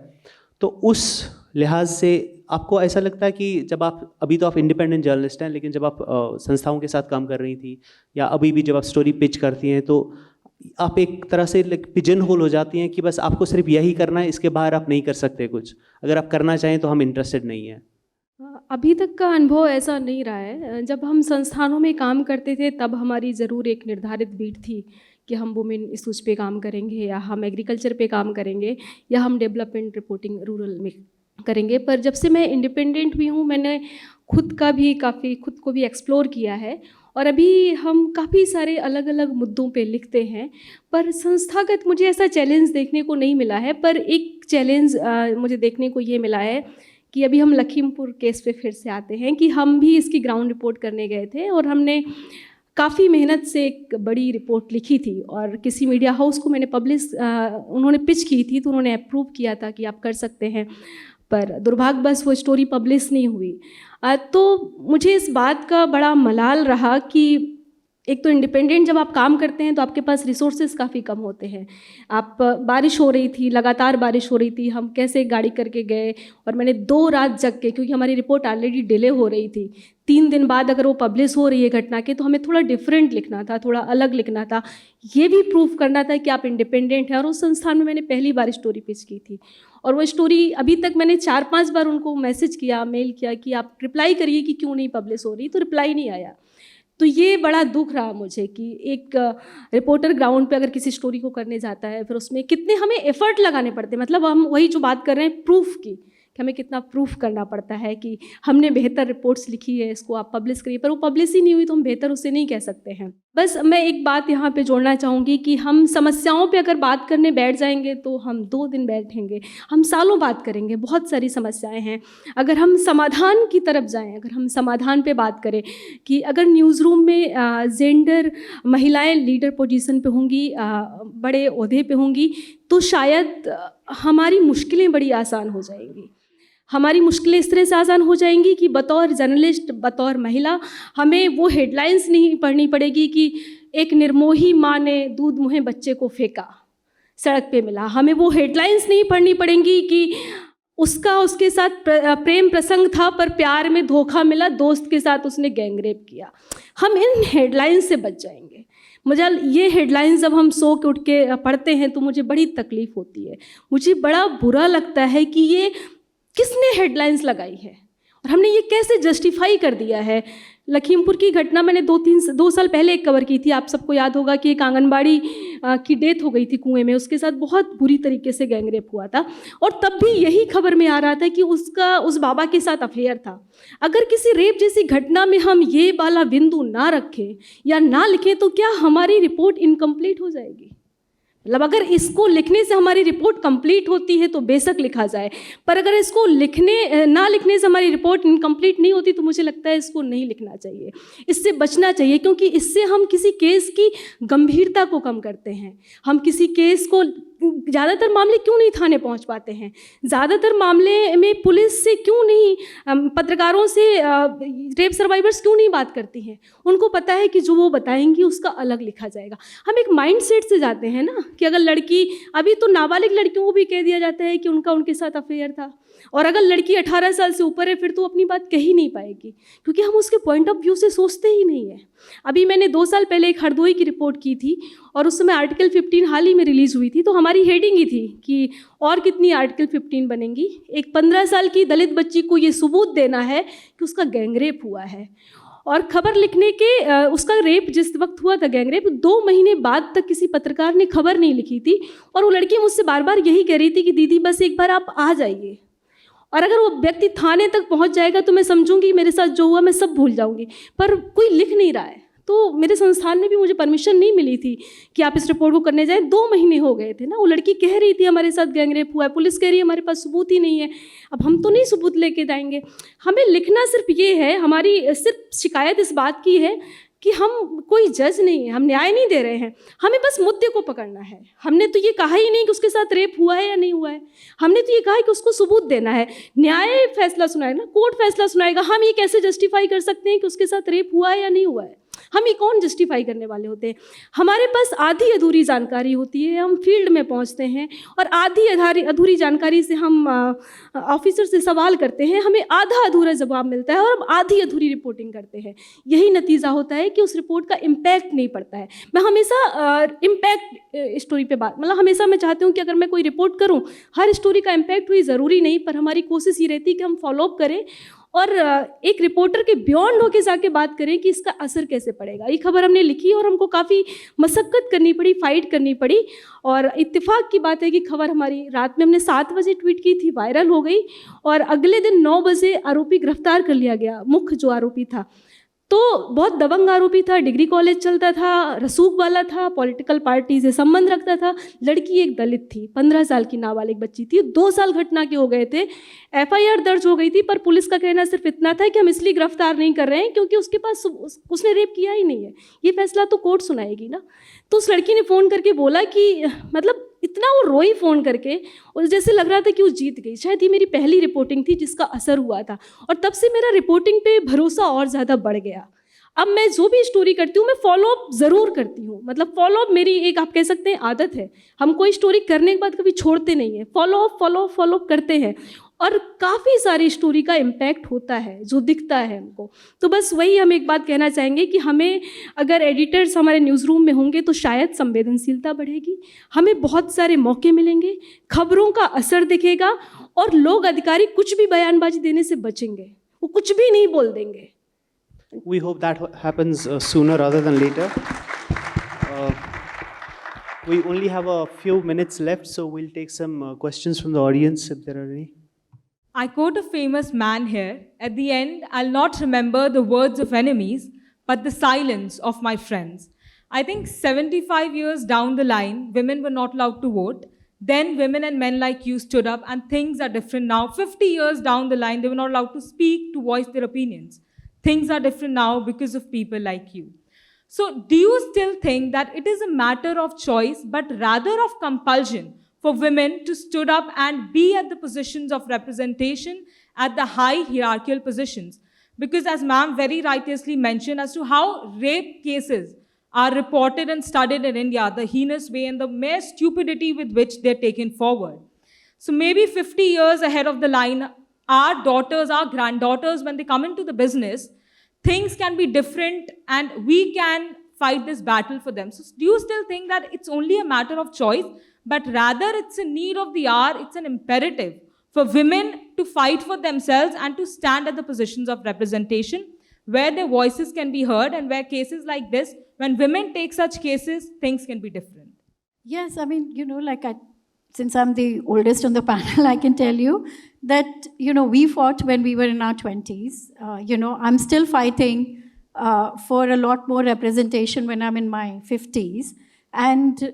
तो उस लिहाज से आपको ऐसा लगता है कि जब आप, अभी तो आप इंडिपेंडेंट जर्नलिस्ट हैं, लेकिन जब आप संस्थाओं के साथ काम कर रही थी या अभी भी जब आप स्टोरी पिच करती हैं, तो आप एक तरह से पिजन होल हो जाती हैं कि बस आपको सिर्फ यही करना है, इसके बाहर आप नहीं कर सकते कुछ, अगर आप करना चाहें तो हम इंटरेस्टेड नहीं हैं? अभी तक का अनुभव ऐसा नहीं रहा है। जब हम संस्थानों में काम करते थे तब हमारी ज़रूर एक निर्धारित बीट थी कि हम वुमेन इश्यूज़ पे काम करेंगे, या हम एग्रीकल्चर पे काम करेंगे, या हम डेवलपमेंट रिपोर्टिंग रूरल में करेंगे। पर जब से मैं इंडिपेंडेंट हुई हूँ, मैंने खुद को भी एक्सप्लोर किया है, और अभी हम काफ़ी सारे अलग अलग मुद्दों पे लिखते हैं। पर संस्थागत मुझे ऐसा चैलेंज देखने को नहीं मिला है, पर एक चैलेंज मुझे देखने को ये मिला है कि अभी हम लखीमपुर केस पे फिर से आते हैं कि हम भी इसकी ग्राउंड रिपोर्ट करने गए थे, और हमने काफ़ी मेहनत से एक बड़ी रिपोर्ट लिखी थी, और किसी मीडिया हाउस को मैंने उन्होंने पिच की थी, तो उन्होंने अप्रूव किया था कि आप कर सकते हैं, पर दुर्भाग्यवश वो स्टोरी पब्लिश नहीं हुई। तो मुझे इस बात का बड़ा मलाल रहा कि एक तो इंडिपेंडेंट जब आप काम करते हैं तो आपके पास रिसोर्सेज काफ़ी कम होते हैं। आप बारिश हो रही थी, लगातार बारिश हो रही थी, हम कैसे गाड़ी करके गए और मैंने 2 रात जग के, क्योंकि हमारी रिपोर्ट ऑलरेडी डिले हो रही थी, 3 दिन बाद अगर वो पब्लिश हो रही है घटना के, तो हमें थोड़ा डिफरेंट लिखना था, थोड़ा अलग लिखना था, ये भी प्रूफ करना था कि आप इंडिपेंडेंट हैं। और उस संस्थान में मैंने पहली बार स्टोरी पिच की थी और वो स्टोरी अभी तक मैंने 4-5 बार उनको मैसेज किया, मेल किया कि आप रिप्लाई करिए कि क्यों नहीं पब्लिश हो रही, तो रिप्लाई नहीं आया। तो ये बड़ा दुख रहा मुझे कि एक रिपोर्टर ग्राउंड पे अगर किसी स्टोरी को करने जाता है, फिर उसमें कितने हमें एफर्ट लगाने पड़ते हैं। मतलब हम वही जो बात कर रहे हैं प्रूफ की, कि हमें कितना प्रूफ करना पड़ता है कि हमने बेहतर रिपोर्ट्स लिखी है, इसको आप पब्लिश करिए, पर वो पब्लिश ही नहीं हुई तो हम बेहतर उसे नहीं कह सकते हैं। बस मैं एक बात यहाँ पे जोड़ना चाहूँगी कि हम समस्याओं पे अगर बात करने बैठ जाएंगे तो हम 2 दिन बैठेंगे, हम सालों बात करेंगे। बहुत सारी समस्याएं हैं। अगर हम समाधान की तरफ जाएं, अगर हम समाधान पे बात करें कि अगर न्यूज़ रूम में जेंडर महिलाएं लीडर पोजीशन पे होंगी, बड़े ओहदे पे होंगी, तो शायद हमारी मुश्किलें बड़ी आसान हो जाएंगी। हमारी मुश्किलें इस तरह से आसान हो जाएंगी कि बतौर जर्नलिस्ट, बतौर महिला, हमें वो हेडलाइंस नहीं पढ़नी पड़ेगी कि एक निर्मोही माँ ने दूध मुहे बच्चे को फेंका, सड़क पे मिला। हमें वो हेडलाइंस नहीं पढ़नी पड़ेंगी कि उसका उसके साथ प्रेम प्रसंग था पर प्यार में धोखा मिला, दोस्त के साथ उसने गैंगरेप किया। हम इन हेडलाइंस से बच जाएंगे। मुझे ये हेडलाइंस जब हम सो के उठ के पढ़ते हैं तो मुझे बड़ी तकलीफ़ होती है। मुझे बड़ा बुरा लगता है कि ये किसने हेडलाइंस लगाई है और हमने ये कैसे जस्टिफाई कर दिया है। लखीमपुर की घटना मैंने 2 साल पहले एक कवर की थी। आप सबको याद होगा कि एक आंगनबाड़ी की डेथ हो गई थी कुएं में, उसके साथ बहुत बुरी तरीके से गैंगरेप हुआ था और तब भी यही खबर में आ रहा था कि उसका उस बाबा के साथ अफेयर था। अगर किसी रेप जैसी घटना में हम ये वाला बिंदु ना रखें या ना लिखें तो क्या हमारी रिपोर्ट इनकम्प्लीट हो जाएगी? मतलब अगर इसको लिखने से हमारी रिपोर्ट कंप्लीट होती है तो बेशक लिखा जाए, पर अगर इसको ना लिखने से हमारी रिपोर्ट इनकम्प्लीट नहीं होती तो मुझे लगता है इसको नहीं लिखना चाहिए, इससे बचना चाहिए, क्योंकि इससे हम किसी केस की गंभीरता को कम करते हैं। हम किसी केस को, ज़्यादातर मामले क्यों नहीं थाने पहुंच पाते हैं, ज़्यादातर मामले में पुलिस से क्यों नहीं, पत्रकारों से रेप सर्वाइवर्स क्यों नहीं बात करती हैं? उनको पता है कि जो वो बताएंगी उसका अलग लिखा जाएगा। हम एक माइंडसेट से जाते हैं ना कि अगर लड़की, अभी तो नाबालिग लड़कियों को भी कह दिया जाता है कि उनके साथ अफेयर था, और अगर लड़की 18 साल से ऊपर है फिर तो अपनी बात कह ही नहीं पाएगी, क्योंकि हम उसके पॉइंट ऑफ व्यू से सोचते ही नहीं है। अभी मैंने 2 साल पहले एक हरदोई की रिपोर्ट की थी और उस समय आर्टिकल 15 हाल ही में रिलीज़ हुई थी, तो हमारी हेडिंग ही थी कि और कितनी आर्टिकल 15 बनेंगी। एक 15 साल की दलित बच्ची को ये सबूत देना है कि उसका गैंगरेप हुआ है, और खबर लिखने के उसका रेप जिस वक्त हुआ था, गैंगरेप, 2 महीने बाद तक किसी पत्रकार ने खबर नहीं लिखी थी, और वो लड़की मुझसे बार बार यही कह रही थी कि दीदी बस एक बार आप आ जाइए, और अगर वो व्यक्ति थाने तक पहुंच जाएगा तो मैं समझूंगी मेरे साथ जो हुआ मैं सब भूल जाऊंगी, पर कोई लिख नहीं रहा है। तो मेरे संस्थान में भी मुझे परमिशन नहीं मिली थी कि आप इस रिपोर्ट को करने जाएं। 2 महीने हो गए थे ना, वो लड़की कह रही थी हमारे साथ गैंगरेप हुआ है, पुलिस कह रही है हमारे पास सबूत ही नहीं है। अब हम तो नहीं सबूत लेके जाएंगे। हमें लिखना सिर्फ ये है, हमारी सिर्फ शिकायत इस बात की है कि हम कोई जज नहीं है, हम न्याय नहीं दे रहे हैं, हमें बस मुद्दे को पकड़ना है। हमने तो ये कहा ही नहीं कि उसके साथ रेप हुआ है या नहीं हुआ है, हमने तो ये कहा है कि उसको सबूत देना है। न्याय फैसला सुनाएगा ना, कोर्ट फैसला सुनाएगा। हम ये कैसे जस्टिफाई कर सकते हैं कि उसके साथ रेप हुआ है या नहीं हुआ है? हम ये कौन जस्टिफाई करने वाले होते हैं? हमारे पास आधी अधूरी जानकारी होती है, हम फील्ड में पहुंचते हैं और आधी अधूरी जानकारी से हम ऑफिसर से सवाल करते हैं, हमें आधा अधूरा जवाब मिलता है और हम आधी अधूरी रिपोर्टिंग करते हैं। यही नतीजा होता है कि उस रिपोर्ट का इम्पैक्ट नहीं पड़ता है। मैं हमेशा इम्पैक्ट स्टोरी पे बात, मतलब हमेशा मैं चाहती हूँ कि अगर मैं कोई रिपोर्ट करूँ, हर स्टोरी का इम्पैक्ट हुई ज़रूरी नहीं, पर हमारी कोशिश ये रहती है कि हम फॉलोअप करें और एक रिपोर्टर के बियॉन्ड होके जाके बात करें कि इसका असर कैसे पड़ेगा। ये खबर हमने लिखी और हमको काफ़ी मशक्क़त करनी पड़ी, फाइट करनी पड़ी, और इत्तेफाक की बात है कि खबर हमारी रात में हमने 7 बजे ट्वीट की थी, वायरल हो गई, और अगले दिन 9 बजे आरोपी गिरफ्तार कर लिया गया। मुख्य जो आरोपी था तो बहुत दबंग आरोपी था, डिग्री कॉलेज चलता था, रसूख वाला था, पॉलिटिकल पार्टी से संबंध रखता था। लड़की एक दलित थी, 15 साल की नाबालिग बच्ची थी, 2 साल घटना के हो गए थे, FIR दर्ज हो गई थी, पर पुलिस का कहना सिर्फ इतना था कि हम इसलिए गिरफ्तार नहीं कर रहे हैं क्योंकि उसके पास उसने रेप किया ही नहीं है। ये फैसला तो कोर्ट सुनाएगी ना। तो उस लड़की ने फ़ोन करके बोला कि, मतलब इतना वो रोई फ़ोन करके, और जैसे लग रहा था कि वो जीत गई। शायद ये मेरी पहली रिपोर्टिंग थी जिसका असर हुआ था, और तब से मेरा रिपोर्टिंग पे भरोसा और ज़्यादा बढ़ गया। अब मैं जो भी स्टोरी करती हूँ मैं फॉलो अप ज़रूर करती हूँ, मतलब फॉलो अप मेरी एक आप कह सकते हैं आदत है। हम कोई स्टोरी करने के बाद कभी छोड़ते नहीं हैं, फॉलो अप करते हैं और काफ़ी सारी स्टोरी का इम्पैक्ट होता है जो दिखता है हमको। तो बस वही हम एक बात कहना चाहेंगे कि हमें अगर एडिटर्स हमारे न्यूज़ रूम में होंगे तो शायद संवेदनशीलता बढ़ेगी, हमें बहुत सारे मौके मिलेंगे, खबरों का असर दिखेगा और लोग अधिकारी कुछ भी बयानबाजी देने से बचेंगे, वो कुछ भी नहीं बोल देंगे। We hope that happens sooner rather than later. We only have a few minutes left, so we'll take some questions from the audience if there are any. I quote a famous man here. At the end, I'll not remember the words of enemies, but the silence of my friends. I think 75 years down the line, women were not allowed to vote. Then women and men like you stood up, and things are different now. 50 years down the line, they were not allowed to speak, to voice their opinions. Things are different now because of people like you. So do you still think that it is a matter of choice, but rather of compulsion for women to stood up and be at the positions of representation at the high hierarchical positions? Because as ma'am very righteously mentioned as to how rape cases are reported and studied in India, the heinous way and the mere stupidity with which they're taken forward. So maybe 50 years ahead of the line, our daughters, our granddaughters, when they come into the business, things can be different and we can fight this battle for them. So do you still think that it's only a matter of choice, but rather it's a need of the hour, it's an imperative for women to fight for themselves and to stand at the positions of representation where their voices can be heard, and where cases like this, when women take such cases, things can be different? Yes, I mean, since I'm the oldest on the panel, I can tell you that, we fought when we were in our 20s. I'm still fighting for a lot more representation when I'm in my 50s. And,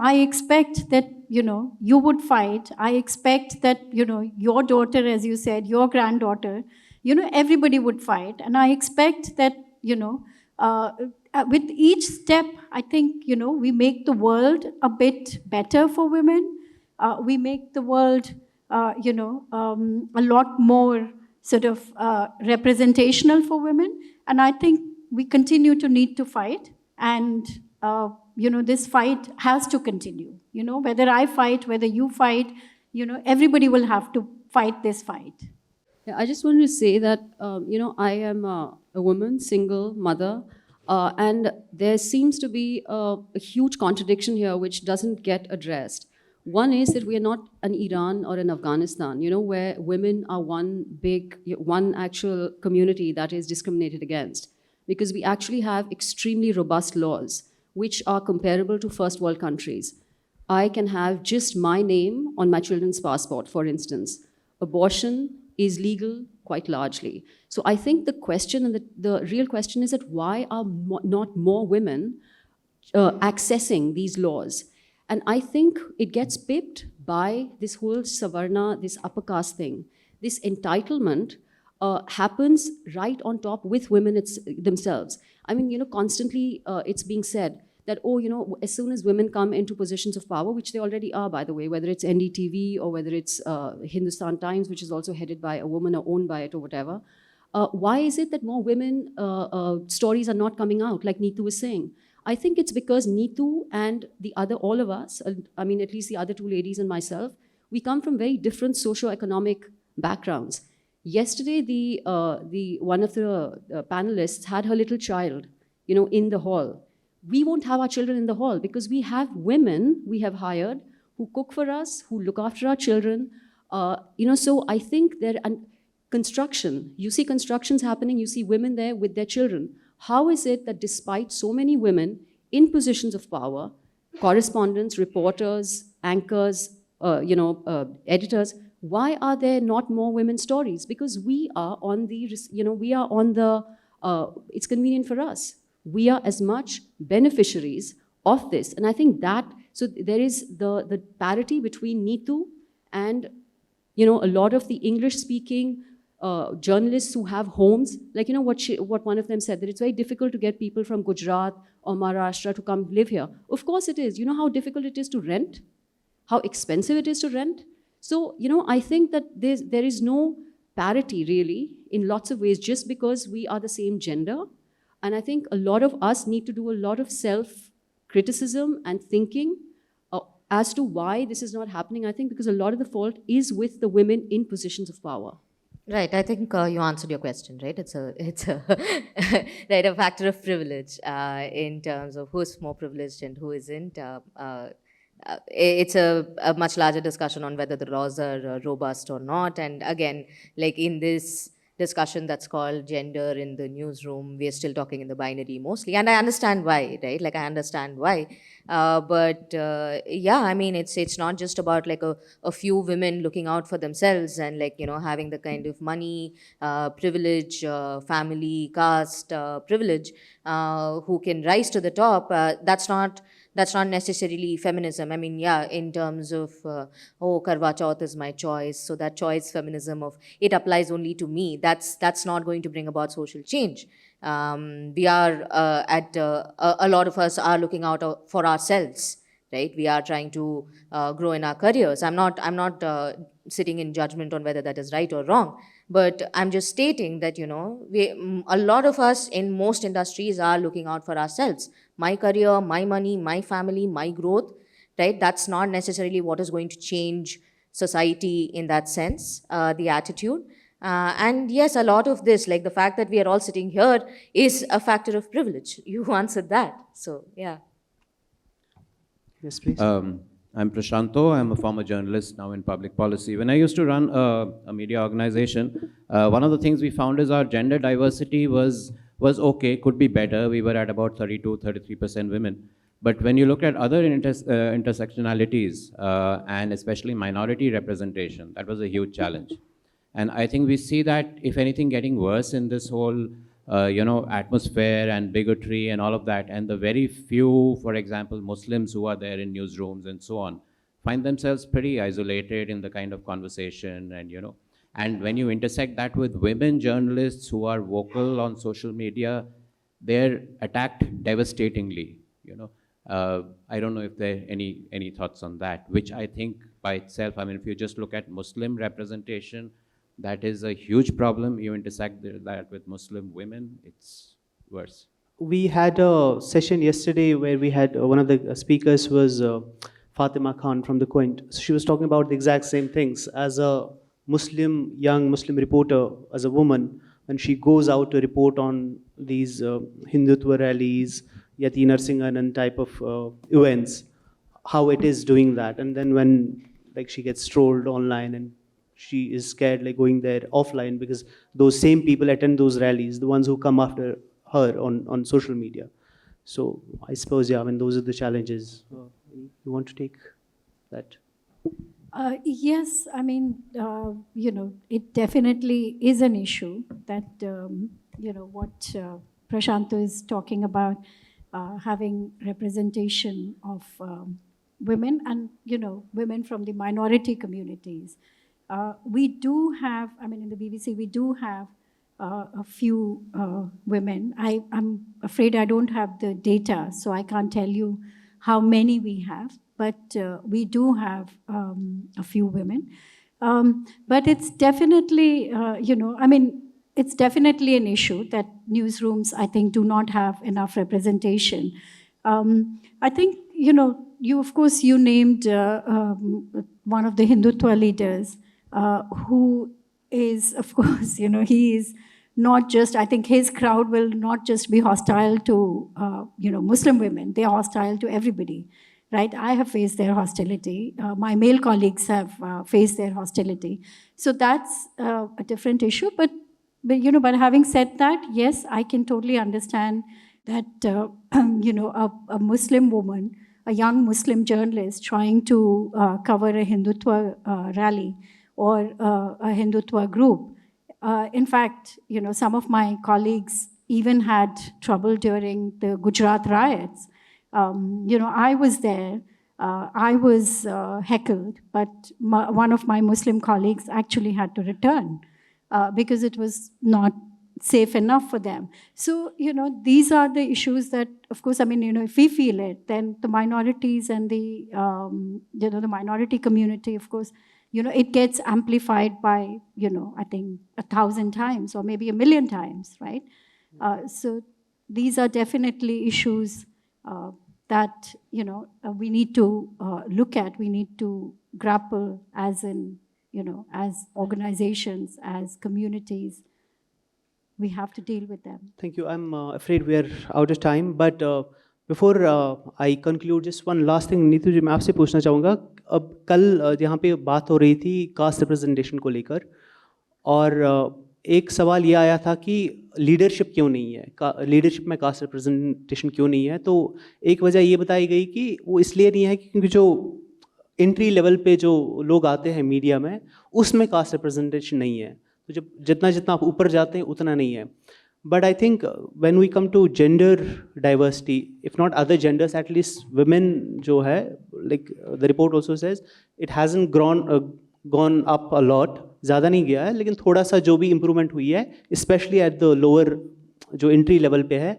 I expect that, you would fight. I expect that, your daughter, as you said, your granddaughter, everybody would fight. And I expect that, with each step, I think, we make the world a bit better for women. We make the world, a lot more sort of representational for women. And I think we continue to need to fight. And, this fight has to continue. Whether I fight, whether you fight, everybody will have to fight this fight. Yeah, I just wanted to say that, I am a woman, single, mother, and there seems to be a huge contradiction here which doesn't get addressed. One is that we are not an Iran or an Afghanistan, where women are one actual community that is discriminated against. Because we actually have extremely robust laws which are comparable to first world countries. I can have just my name on my children's passport, for instance. Abortion is legal quite largely. So I think the question and the real question is that why are not more women accessing these laws? And I think it gets pipped by this whole Savarna, this upper caste thing. This entitlement happens right on top with women themselves. I mean, constantly it's being said that, as soon as women come into positions of power, which they already are, by the way, whether it's NDTV or whether it's Hindustan Times, which is also headed by a woman or owned by it or whatever, why is it that more women stories are not coming out, like Neetu was saying? I think it's because Neetu and all of us, I mean, at least the other two ladies and myself, we come from very different socio-economic backgrounds. Yesterday, one of the panelists had her little child, in the hall. We won't have our children in the hall because we have women we have hired who cook for us, who look after our children. So I think construction, you see constructions happening, you see women there with their children. How is it that despite so many women in positions of power, correspondents, reporters, anchors, editors, why are there not more women's stories? Because we are on the, it's convenient for us. We are as much beneficiaries of this. And I think so there is the parity between Neetu and, a lot of the English-speaking journalists who have homes. Like, what one of them said, that it's very difficult to get people from Gujarat or Maharashtra to come live here. Of course it is. You know how difficult it is to rent? How expensive it is to rent? So, I think that there is no parity really in lots of ways just because we are the same gender. And I think a lot of us need to do a lot of self-criticism and thinking as to why this is not happening. I think because a lot of the fault is with the women in positions of power. Right, I think you answered your question, right? It's a right, a factor of privilege in terms of who's more privileged and who isn't. It's a much larger discussion on whether the laws are robust or not. And again, like in this discussion that's called gender in the newsroom, we are still talking in the binary mostly. And I understand why, right? Like I understand why. But yeah, I mean, it's not just about like a few women looking out for themselves and like, you know, having the kind of money, privilege, family, caste, privilege, who can rise to the top. That's not necessarily feminism. I mean, yeah, in terms of, Karwa Chauth is my choice. So that choice feminism of it applies only to me. That's not going to bring about social change. We are a lot of us are looking out for ourselves, right? We are trying to grow in our careers. I'm not sitting in judgment on whether that is right or wrong, but I'm just stating that, you know, a lot of us in most industries are looking out for ourselves. My career, my money, my family, my growth, right? That's not necessarily what is going to change society in that sense, the attitude. And yes, a lot of this, like the fact that we are all sitting here, is a factor of privilege. You answered that. So, yeah. Yes, please. I'm Prashanto. I'm a former journalist now in public policy. When I used to run a media organization, one of the things we found is our gender diversity was okay, could be better. We were at about 32-33% women. But when you look at other intersectionalities, and especially minority representation, that was a huge challenge. And I think we see that, if anything, getting worse in this whole atmosphere and bigotry and all of that. And the very few, for example, Muslims who are there in newsrooms and so on, find themselves pretty isolated in the kind of conversation. And when you intersect that with women journalists who are vocal on social media, they're attacked devastatingly. I don't know if there are any thoughts on that, which I think by itself, I mean, if you just look at Muslim representation, that is a huge problem. You intersect that with Muslim women, it's worse. We had a session yesterday where we had one of the speakers was Fatima Khan from the Quint. So she was talking about the exact same things. As a young Muslim reporter, as a woman, when she goes out to report on these Hindutva rallies, Yati Narsinganan type of events, how it is doing that. And then when she gets trolled online and she is scared going there offline, because those same people attend those rallies, the ones who come after her on social media. So I suppose, yeah, I mean, those are the challenges. You want to take that? Yes, I mean, it definitely is an issue that, what Prashanto is talking about, having representation of women and, women from the minority communities. We do have, I mean, in the BBC, we do have a few women. I'm afraid I don't have the data, so I can't tell you how many we have, but we do have a few women. But it's definitely, it's definitely an issue that newsrooms, I think, do not have enough representation. I think, of course, you named one of the Hindutva leaders, who is, of course, he is not just, I think his crowd will not just be hostile to, Muslim women, they are hostile to everybody, right? I have faced their hostility. My male colleagues have faced their hostility. So that's a different issue. But having said that, yes, I can totally understand that, a Muslim woman, a young Muslim journalist trying to cover a Hindutva rally or a Hindutva group. In fact, some of my colleagues even had trouble during the Gujarat riots. I was there. I was heckled, but one of my Muslim colleagues actually had to return because it was not safe enough for them. So, these are the issues that, of course, I mean, if we feel it, then the minorities and the, the minority community, of course, it gets amplified by, I think 1,000 times or maybe 1,000,000 times, right? So these are definitely issues that, you know, we need to look at, we need to grapple as in, you know, as organizations, as communities. We have to deal with them. Thank you. I'm afraid we are out of time, but before I conclude, just one last thing, Neetu जी, मैं आपसे पूछना चाहूँगा, अब कल यहाँ पे बात हो रही थी कास्ट रिप्रेजेंटेशन को लेकर, और एक सवाल ये आया था कि लीडरशिप क्यों नहीं है, लीडरशिप में कास्ट रिप्रेजेंटेशन क्यों नहीं है, तो एक वजह ये बताई गई कि वो इसलिए नहीं है क्योंकि जो एंट्री लेवल पे जो लोग आते हैं मीडिया में, उसमें कास्ट रिप्रेजेंटेशन नहीं है, तो जब जितना आप ऊपर जाते हैं उतना नहीं है. But I think when we come to gender diversity, if not other genders, at least women जो है, like the report also says, it hasn't gone up a lot, ज़्यादा नहीं गया है, लेकिन थोड़ा सा जो भी improvement हुई है, especially at the lower जो entry level पे है.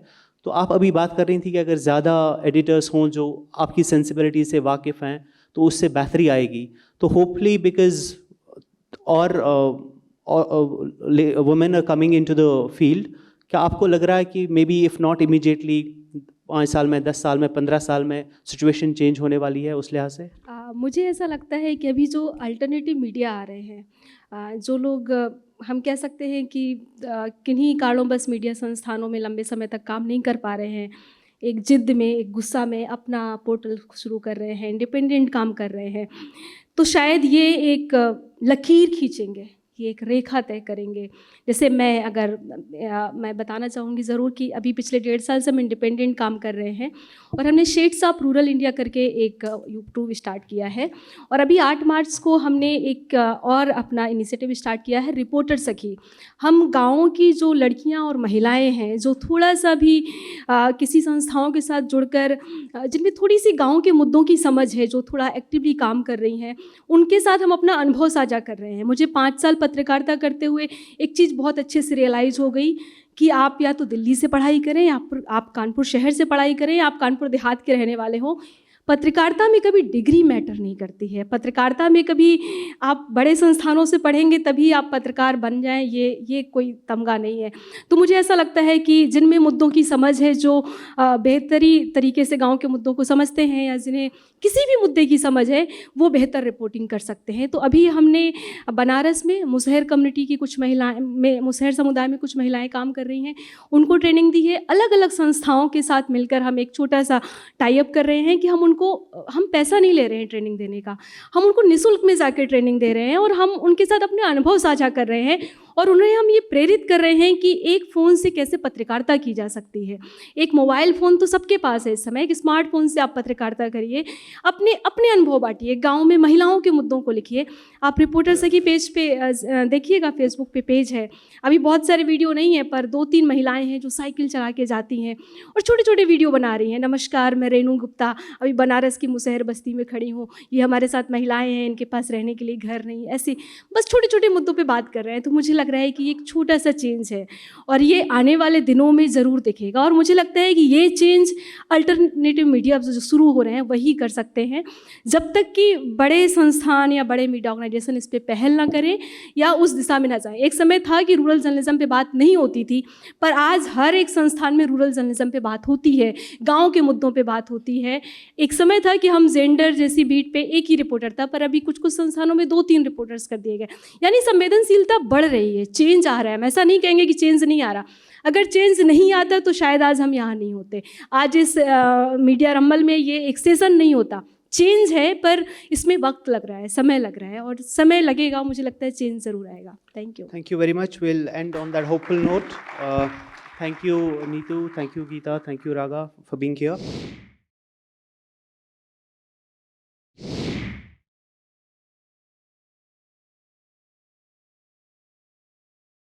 तो आप अभी बात कर रही थी कि अगर ज़्यादा editors हों जो आपकी sensibility से वाकिफ़ हैं, तो उससे बेहतरी आएगी. तो hopefully because women are coming into the field, क्या आपको लग रहा है कि may be if not immediately 5 साल में, 10 साल में, 15 साल में सिचुएशन चेंज होने वाली है उस लिहाज से? मुझे ऐसा लगता है कि अभी जो अल्टरनेटिव मीडिया आ रहे हैं, जो लोग हम कह सकते हैं कि किन्हीं कारणों मीडिया संस्थानों में लंबे समय तक काम नहीं कर पा रहे हैं, एक जिद में, एक गुस्सा में अपना पोर्टल शुरू कर रहे हैं, इंडिपेंडेंट काम कर रहे हैं, तो शायद ये एक लकीर खींचेंगे, ये एक रेखा तय करेंगे. जैसे मैं बताना चाहूँगी ज़रूर कि अभी पिछले 1.5 साल से हम इंडिपेंडेंट काम कर रहे हैं और हमने शेड्स ऑफ रूरल इंडिया करके एक यूट्यूब स्टार्ट किया है, और अभी 8 मार्च को हमने एक और अपना इनिशिएटिव स्टार्ट किया है, रिपोर्टर सखी. हम गाँवों की जो लड़कियाँ और महिलाएँ हैं जो थोड़ा सा भी किसी संस्थाओं के साथ जुड़कर जिनमें थोड़ी सी गाँव के मुद्दों की समझ है, जो थोड़ा एक्टिवली काम कर रही हैं, उनके साथ हम अपना अनुभव साझा कर रहे हैं. मुझे 5 साल पत्रकारिता करते हुए एक चीज़ बहुत अच्छे से रियलाइज़ हो गई कि आप या तो दिल्ली से पढ़ाई करें, आप कानपुर शहर से पढ़ाई करें, आप कानपुर देहात के रहने वाले हो, पत्रकारिता में कभी डिग्री मैटर नहीं करती है. पत्रकारिता में कभी आप बड़े संस्थानों से पढ़ेंगे तभी आप पत्रकार बन जाएं, ये कोई तमगा नहीं है. तो मुझे ऐसा लगता है कि जिनमें मुद्दों की समझ है, जो बेहतरी तरीके से गांव के मुद्दों को समझते हैं, या जिन्हें किसी भी मुद्दे की समझ है, वो बेहतर रिपोर्टिंग कर सकते हैं. तो अभी हमने बनारस में मुसहर कम्युनिटी की कुछ महिलाएं में, मुसहर समुदाय में कुछ महिलाएं काम कर रही हैं, उनको ट्रेनिंग दी है. अलग अलग संस्थाओं के साथ मिलकर हम एक छोटा सा टाई अप कर रहे हैं कि हम पैसा नहीं ले रहे हैं ट्रेनिंग देने का, हम उनको निःशुल्क में जाकर ट्रेनिंग दे रहे हैं और हम उनके साथ अपने अनुभव साझा कर रहे हैं, और उन्हें हम ये प्रेरित कर रहे हैं कि एक फ़ोन से कैसे पत्रकारिता की जा सकती है. एक मोबाइल फ़ोन तो सबके पास है इस समय, एक स्मार्टफोन से आप पत्रकारिता करिए, अपने अनुभव बांटिए, गांव में महिलाओं के मुद्दों को लिखिए. आप रिपोर्टर सखी पेज पे देखिएगा, फेसबुक पे पेज है, अभी बहुत सारे वीडियो नहीं है पर 2-3 महिलाएं हैं जो साइकिल चला के जाती हैं और छोटे छोटे वीडियो बना रही हैं. नमस्कार, मैं रेणु गुप्ता, अभी बनारस की मुसहर बस्ती में खड़ी हूँ, ये हमारे साथ महिलाएँ हैं, इनके पास रहने के लिए घर नहीं, ऐसे बस छोटे छोटे मुद्दों पर बात कर रहे हैं. तो मुझे लग रहा है कि एक छोटा सा चेंज है और ये आने वाले दिनों में ज़रूर दिखेगा, और मुझे लगता है कि ये चेंज अल्टरनेटिव मीडिया जो शुरू हो रहे हैं वही कर सकते हैं. जब तक कि बड़े संस्थान या बड़े मीडिया ऑर्गेनाइजेशन इस पर पहल ना करें या उस दिशा में ना जाएं. एक समय था कि रूरल जर्नलिज्म पे बात नहीं होती थी, पर आज हर एक संस्थान में रूरल जर्नलिज्म पे बात होती है, गाँव के मुद्दों पर बात होती है. एक समय था कि हम जेंडर जैसी बीट पे एक ही रिपोर्टर था, पर अभी कुछ संस्थानों में 2-3 रिपोर्टर्स कर दिए गए. यानी संवेदनशीलता बढ़ रही है, चेंज आ रहा है. हम ऐसा नहीं कहेंगे कि चेंज नहीं आ रहा, अगर चेंज नहीं आता तो शायद आज हम यहाँ नहीं होते, आज इस मीडिया रंबल में ये एक सेशन नहीं होता. चेंज है पर इसमें वक्त लग रहा है, समय लग रहा है, और समय लगेगा, मुझे लगता है चेंज ज़रूर आएगा. Thank you very much. We'll end on that hopeful note. Thank you, Neetu. Thank you, Geeta. Thank you, Raga, for being here.